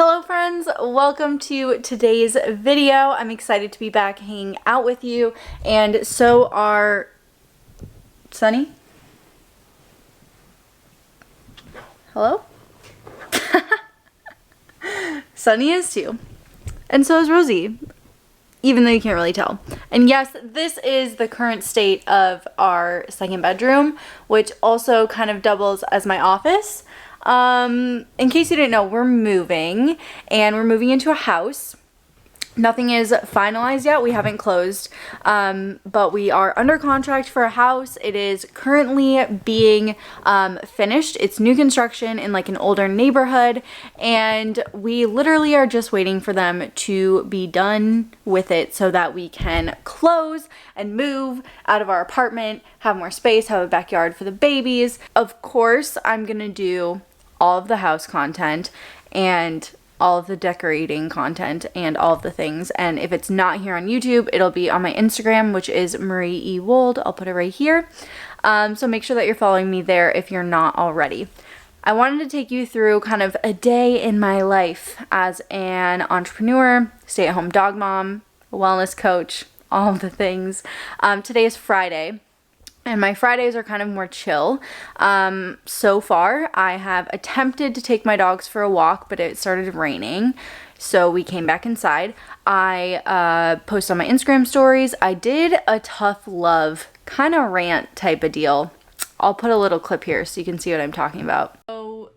Hello friends, welcome to today's video. I'm excited to be back hanging out with you, and so are Sunny. Hello? Sunny is too. And so is Rosie, even though you can't really tell. And yes, this is the current state of our second bedroom, which also kind of doubles as my office. In case you didn't know, we're moving, and we're moving into a house. Nothing is finalized yet. We haven't closed, but we are under contract for a house. It is currently being finished. It's new construction in like an older neighborhood, and we literally are just waiting for them to be done with it so that we can close and move out of our apartment, have more space, have a backyard for the babies. Of course, I'm gonna do all of the house content and all of the decorating content and all of the things. And if it's not here on YouTube, it'll be on my Instagram, which is Marie E. Wold. I'll put it right here. So make sure that you're following me there if you're not already. I wanted to take you through kind of a day in my life as an entrepreneur, stay-at-home dog mom, a wellness coach, all of the things. Today is Friday. And my Fridays are kind of more chill. So far, I have attempted to take my dogs for a walk, but it started raining, so we came back inside. I posted on my Instagram stories. I did a tough love kind of rant type of deal. I'll put a little clip here so you can see what I'm talking about. So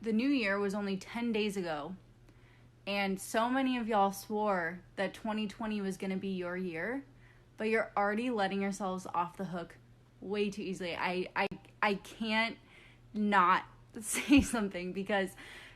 the new year was only 10 days ago, and so many of y'all swore that 2020 was going to be your year, but you're already letting yourselves off the hook way too easily. I can't not say something because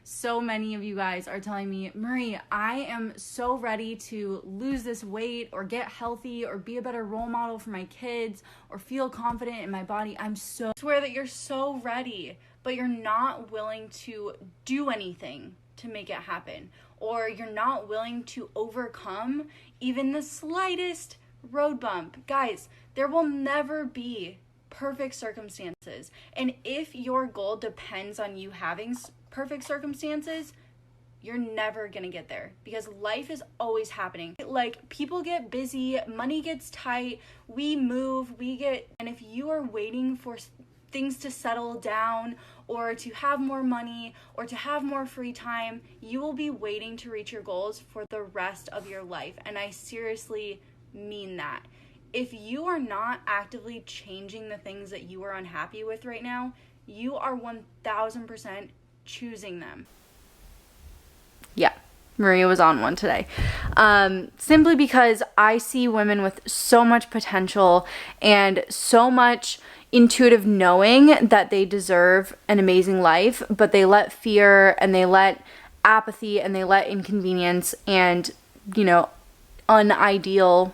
so many of you guys are telling me, Marie, I am so ready to lose this weight or get healthy or be a better role model for my kids or feel confident in my body. I swear that you're so ready, but you're not willing to do anything to make it happen, or you're not willing to overcome even the slightest road bump. Guys, there will never be perfect circumstances, and if your goal depends on you having perfect circumstances, you're never gonna get there, because life is always happening. Like, people get busy, money gets tight, we move, and if you are waiting for things to settle down or to have more money or to have more free time, you will be waiting to reach your goals for the rest of your life. And I seriously mean that. If you are not actively changing the things that you are unhappy with right now, you are 1000% choosing them. Yeah, Maria was on one today. Simply because I see women with so much potential and so much intuitive knowing that they deserve an amazing life, but they let fear and they let apathy and they let inconvenience and, unideal,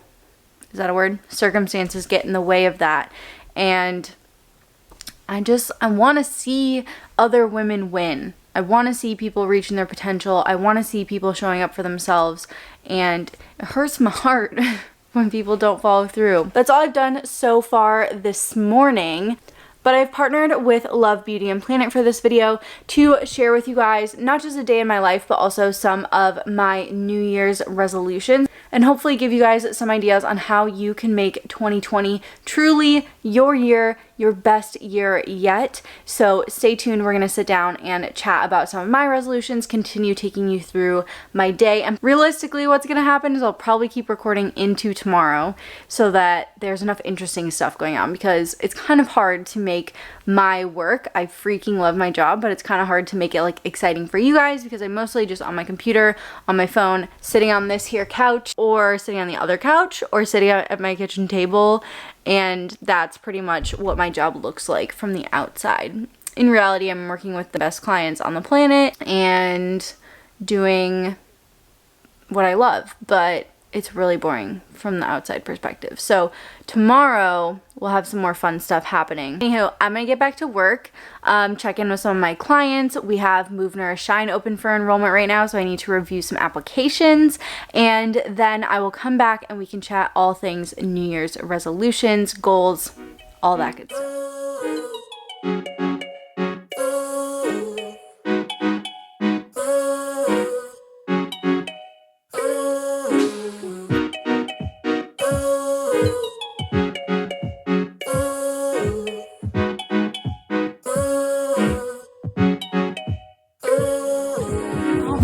is that a word? Circumstances get in the way of that. And I want to see other women win. I want to see people reaching their potential. I want to see people showing up for themselves. And it hurts my heart when people don't follow through. That's all I've done so far this morning. But I've partnered with Love, Beauty, and Planet for this video to share with you guys not just a day in my life, but also some of my New Year's resolutions, and hopefully give you guys some ideas on how you can make 2020 truly your year, your best year yet. So stay tuned. We're going to sit down and chat about some of my resolutions, continue taking you through my day. And realistically, what's going to happen is I'll probably keep recording into tomorrow so that there's enough interesting stuff going on, because it's kind of hard to make my work. I freaking love my job, but it's kind of hard to make it like exciting for you guys, because I'm mostly just on my computer, on my phone, sitting on this here couch, or sitting on the other couch, or sitting at my kitchen table. And that's pretty much what my job looks like from the outside. In reality, I'm working with the best clients on the planet and doing what I love, but it's really boring from the outside perspective. So tomorrow we'll have some more fun stuff happening. Anywho, I'm gonna get back to work, check in with some of my clients. We have Move Nourish Shine open for enrollment right now, so I need to review some applications, and then I will come back and we can chat all things New Year's resolutions, goals, all that good stuff.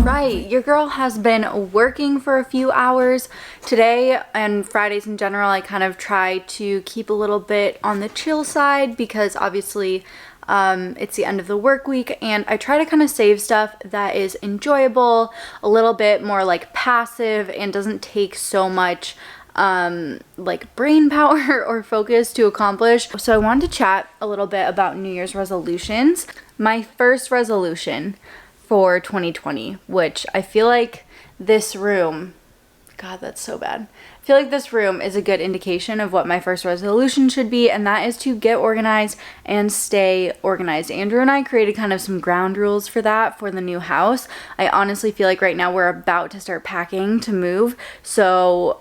right, your girl has been working for a few hours today, and Fridays in general. I kind of try to keep a little bit on the chill side because obviously it's the end of the work week, and I try to kind of save stuff that is enjoyable, a little bit more like passive, and doesn't take so much like brain power or focus to accomplish. So I wanted to chat a little bit about New Year's resolutions. My first resolution for 2020, which I feel like this room, God, that's so bad. I feel like this room is a good indication of what my first resolution should be, and that is to get organized and stay organized. Andrew and I created kind of some ground rules for that for the new house. I honestly feel like right now we're about to start packing to move, so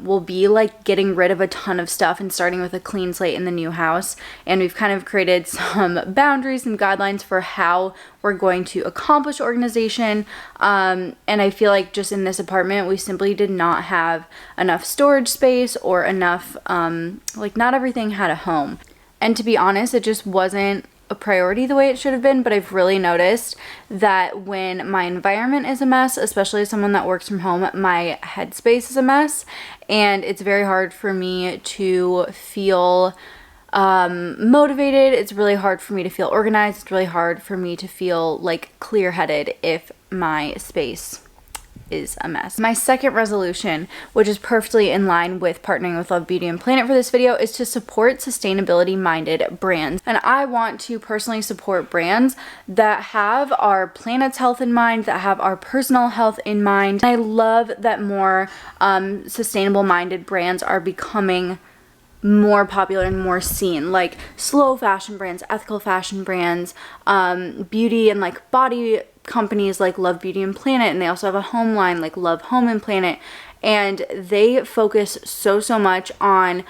we'll be like getting rid of a ton of stuff and starting with a clean slate in the new house. And we've kind of created some boundaries and guidelines for how we're going to accomplish organization. And I feel like just in this apartment, we simply did not have enough storage space or enough, like not everything had a home. And to be honest, it just wasn't a priority the way it should have been. But I've really noticed that when my environment is a mess, especially as someone that works from home, my headspace is a mess. And it's very hard for me to feel motivated. It's really hard for me to feel organized. It's really hard for me to feel like clear-headed if my space is a mess. My second resolution, which is perfectly in line with partnering with Love Beauty and Planet for this video, is to support sustainability minded brands. And I want to personally support brands that have our planet's health in mind, that have our personal health in mind. And I love that more sustainable minded brands are becoming more popular and more seen, like slow fashion brands, ethical fashion brands, beauty and like body companies like Love Beauty and Planet, and they also have a home line like Love Home and Planet, and they focus so much on,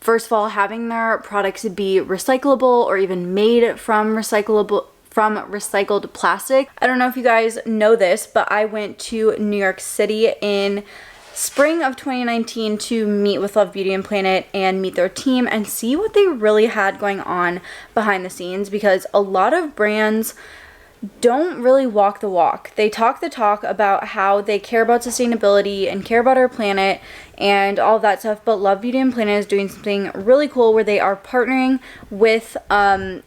first of all, having their products be recyclable or even made from recycled plastic. I don't know if you guys know this, but I went to New York City in spring of 2019 to meet with Love Beauty and Planet and meet their team and see what they really had going on behind the scenes, because a lot of brands don't really walk the walk. They talk the talk about how they care about sustainability and care about our planet and all of that stuff, but Love Beauty and Planet is doing something really cool where they are partnering with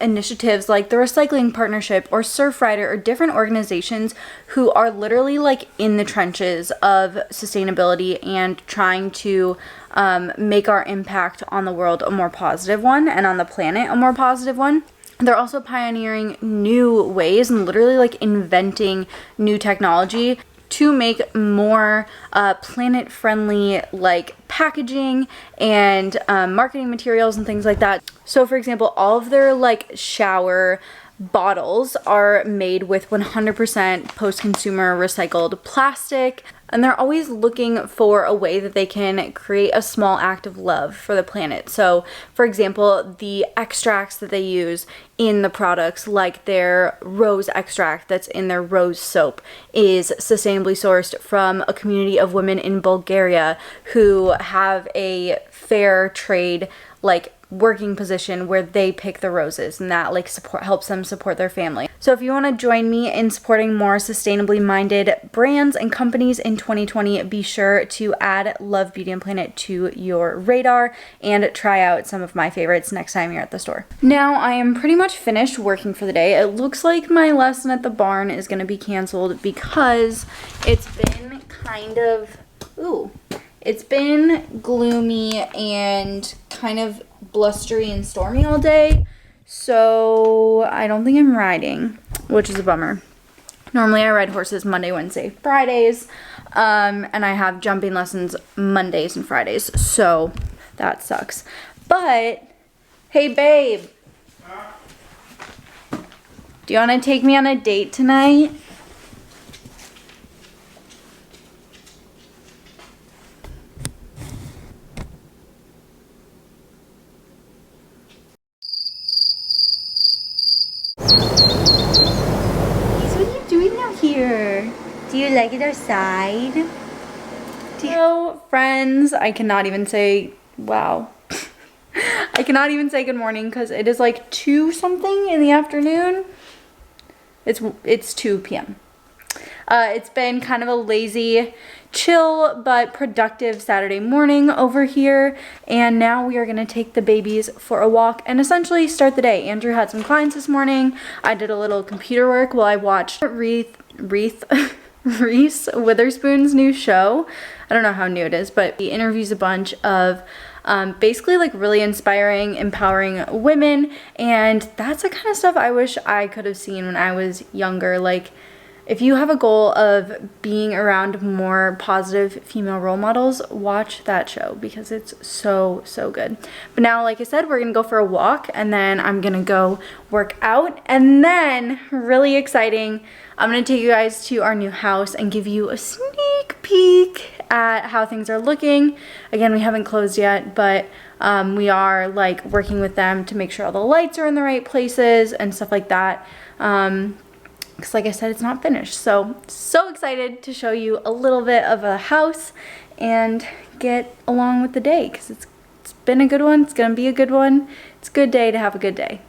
initiatives like the Recycling Partnership or Surfrider or different organizations who are literally like in the trenches of sustainability and trying to make our impact on the world a more positive one and on the planet a more positive one. They're also pioneering new ways and literally like inventing new technology to make more planet-friendly like packaging and marketing materials and things like that. So for example, all of their like shower bottles are made with 100% post-consumer recycled plastic, and they're always looking for a way that they can create a small act of love for the planet. So for example, the extracts that they use in the products, like their rose extract that's in their rose soap, is sustainably sourced from a community of women in Bulgaria who have a fair trade like working position where they pick the roses, and that like helps them support their family. So if you want to join me in supporting more sustainably minded brands and companies in 2020, be sure to add Love Beauty and Planet to your radar and try out some of my favorites next time you're at the store. Now I am pretty much finished working for the day. It looks like my lesson at the barn is going to be canceled because it's been kind of it's been gloomy and kind of blustery and stormy all day, so I don't think I'm riding, which is a bummer. Normally I ride horses Monday, Wednesday, Fridays, and I have jumping lessons Mondays and Fridays, so that sucks. But hey babe, do you want to take me on a date tonight? Here. Do you like it outside? Hello, friends. I cannot even say, wow. I cannot even say good morning because it is like 2 something in the afternoon. It's 2 p.m. It's been kind of a lazy, chill, but productive Saturday morning over here. And now we are gonna take the babies for a walk and essentially start the day. Andrew had some clients this morning. I did a little computer work while I watched Reese Witherspoon's new show. I don't know how new it is, but he interviews a bunch of basically like really inspiring, empowering women, and that's the kind of stuff I wish I could have seen when I was younger. Like, if you have a goal of being around more positive female role models, watch that show because it's so, so good. But now, like I said, we're gonna go for a walk and then I'm gonna go work out, and then, really exciting, I'm gonna take you guys to our new house and give you a sneak peek at how things are looking. Again, we haven't closed yet, but we are like working with them to make sure all the lights are in the right places and stuff like that. Because like I said, it's not finished. So excited to show you a little bit of a house and get along with the day, because it's been a good one. It's gonna be a good one. It's a good day to have a good day.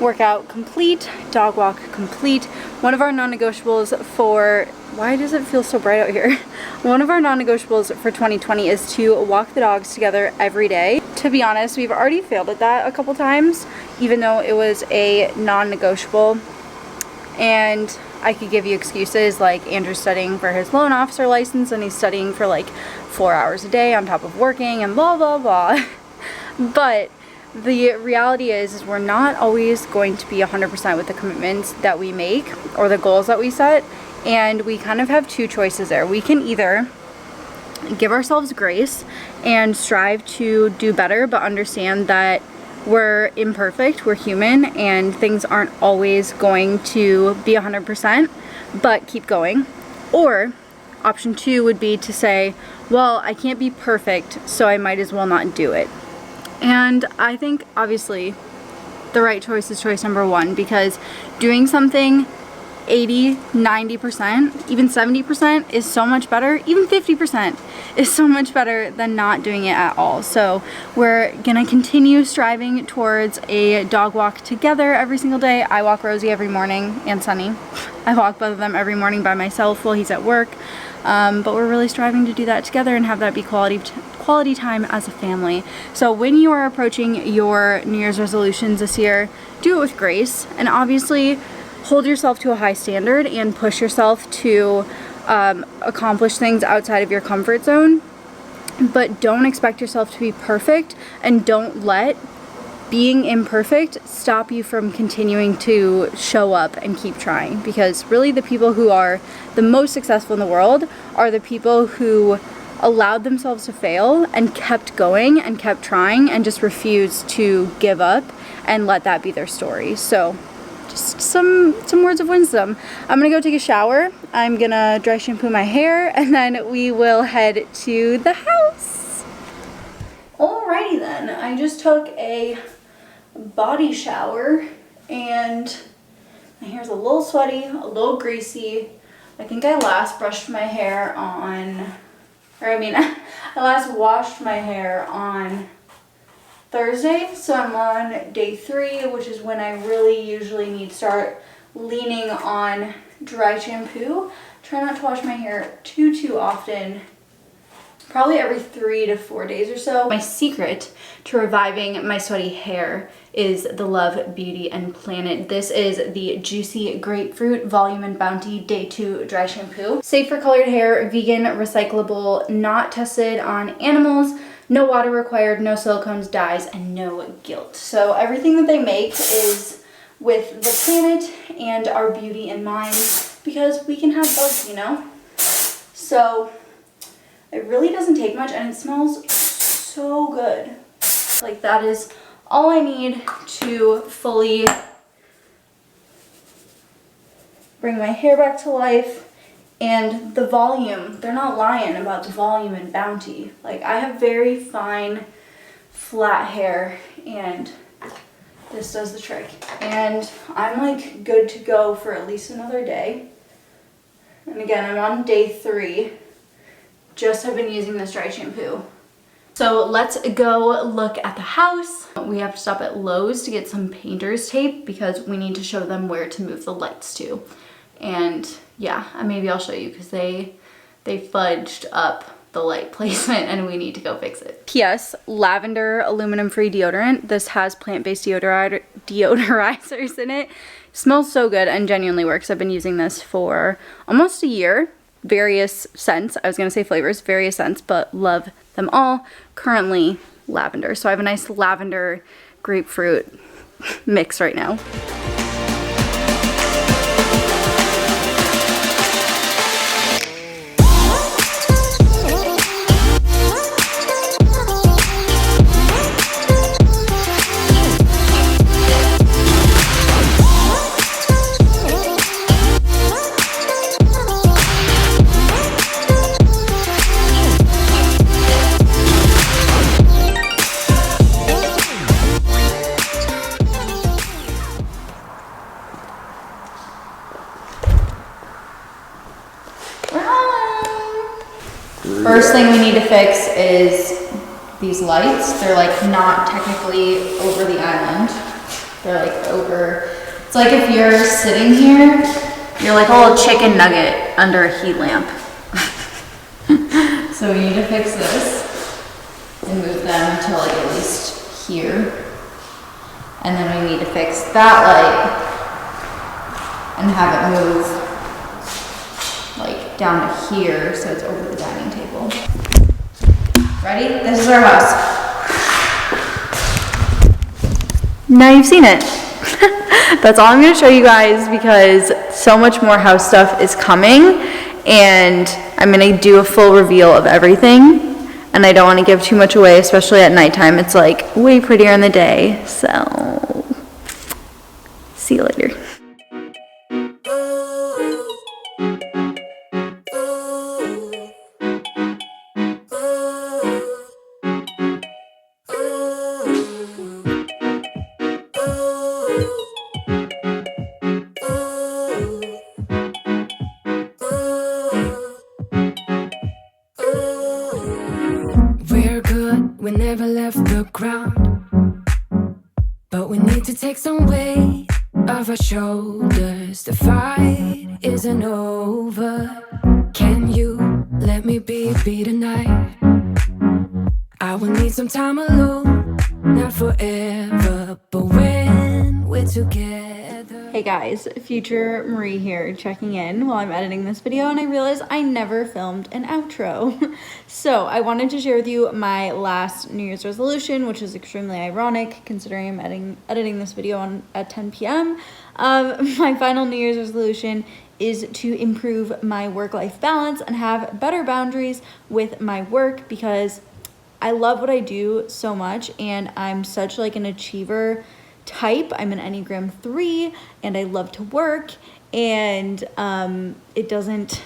Workout complete, dog walk complete. One of our non-negotiables for, why does it feel so bright out here? One of our non-negotiables for 2020 is to walk the dogs together every day. To be honest, we've already failed at that a couple times, even though it was a non-negotiable. And I could give you excuses like Andrew's studying for his loan officer license and he's studying for like 4 hours a day on top of working and blah, blah, blah. But the reality is we're not always going to be 100% with the commitments that we make or the goals that we set, and we kind of have two choices there. We can either give ourselves grace and strive to do better, but understand that we're imperfect, we're human, and things aren't always going to be 100%, but keep going. Or option two would be to say, well, I can't be perfect, so I might as well not do it. And I think obviously the right choice is choice number one, because doing something 80, 90%, even 70% is so much better. Even 50% is so much better than not doing it at all. So we're gonna continue striving towards a dog walk together every single day. I walk Rosie every morning, and Sunny. I walk both of them every morning by myself while he's at work. But we're really striving to do that together and have that be quality time as a family. So when you are approaching your New Year's resolutions this year, do it with grace, and obviously hold yourself to a high standard and push yourself to accomplish things outside of your comfort zone, but don't expect yourself to be perfect, and don't let being imperfect stop you from continuing to show up and keep trying, because really the people who are the most successful in the world are the people who allowed themselves to fail and kept going and kept trying and just refused to give up and let that be their story. So just some words of wisdom. I'm gonna go take a shower, I'm gonna dry shampoo my hair, and then we will head to the house. Alrighty then, I just took a body shower and my hair's a little sweaty, a little greasy. I think I last brushed my hair on, I last washed my hair on Thursday, so I'm on day 3, which is when I really usually need to start leaning on dry shampoo. Try not to wash my hair too often. Probably every 3 to 4 days or so. My secret to reviving my sweaty hair is the Love Beauty and Planet. This is the Juicy Grapefruit Volume and Bounty Day 2 Dry Shampoo. Safe for colored hair, vegan, recyclable, not tested on animals, no water required, no silicones, dyes, and no guilt. So everything that they make is with the planet and our beauty in mind, because we can have both, you know? So it really doesn't take much and it smells so good. Like, that is all I need to fully bring my hair back to life. And the volume, they're not lying about the volume and Bounty. Like, I have very fine, flat hair and this does the trick. And I'm like good to go for at least another day. And again, I'm on day 3. Just have been using this dry shampoo. So let's go look at the house. We have to stop at Lowe's to get some painter's tape because we need to show them where to move the lights to. And yeah, maybe I'll show you because they fudged up the light placement and we need to go fix it. P.S. Lavender aluminum-free deodorant. This has plant-based deodorizers in it. Smells so good and genuinely works. I've been using this for almost a year. Various scents, I was gonna say flavors, various scents, but love them all. Currently lavender. So I have a nice lavender grapefruit mix right now. First thing we need to fix is these lights. They're like not technically over the island. They're like over, it's like if you're sitting here, you're like a little chicken nugget under a heat lamp. So we need to fix this and move them to like at least here. And then we need to fix that light and have it move like down to here so it's over the dining table. Ready? This is our house. Now you've seen it. That's all I'm going to show you guys because so much more house stuff is coming and I'm going to do a full reveal of everything and I don't want to give too much away, especially at nighttime. It's like way prettier in the day. So see you later. We never left the ground, but we need to take some weight off our shoulders. The fight isn't over. Can you let me be tonight? I will need some time alone, not forever, but when we're together. Hey guys, future Marie here checking in while I'm editing this video and I realized I never filmed an outro. So I wanted to share with you my last New Year's resolution, which is extremely ironic considering I'm editing this video at 10 p.m. My final New Year's resolution is to improve my work-life balance and have better boundaries with my work because I love what I do so much and I'm such like an achiever type. I'm an Enneagram 3 and I love to work and it doesn't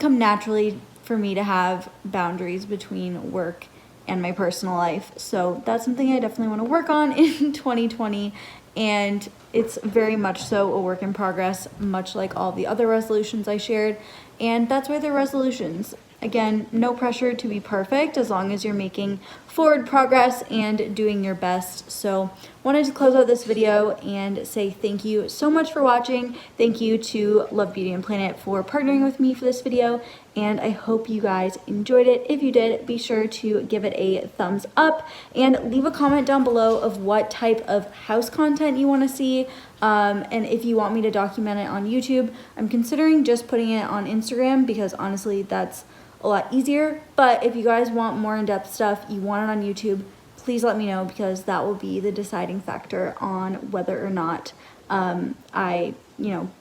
come naturally for me to have boundaries between work and my personal life. So that's something I definitely want to work on in 2020. And it's very much so a work in progress, much like all the other resolutions I shared. And that's why they're resolutions. Again, no pressure to be perfect as long as you're making forward progress and doing your best. So wanted to close out this video and say thank you so much for watching. Thank you to Love Beauty and Planet for partnering with me for this video, and I hope you guys enjoyed it. If you did, be sure to give it a thumbs up and leave a comment down below of what type of house content you want to see. And if you want me to document it on YouTube, I'm considering just putting it on Instagram because honestly that's a lot easier. But if you guys want more in-depth stuff, you want it on YouTube, please let me know, because that will be the deciding factor on whether or not I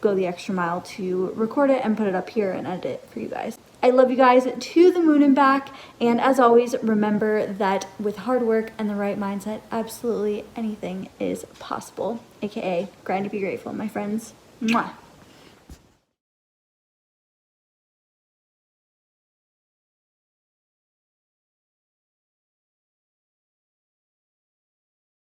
go the extra mile to record it and put it up here and edit it for you guys. I love you guys to the moon and back, and as always, remember that with hard work and the right mindset, absolutely anything is possible, aka grind to be grateful, my friends. Mwah.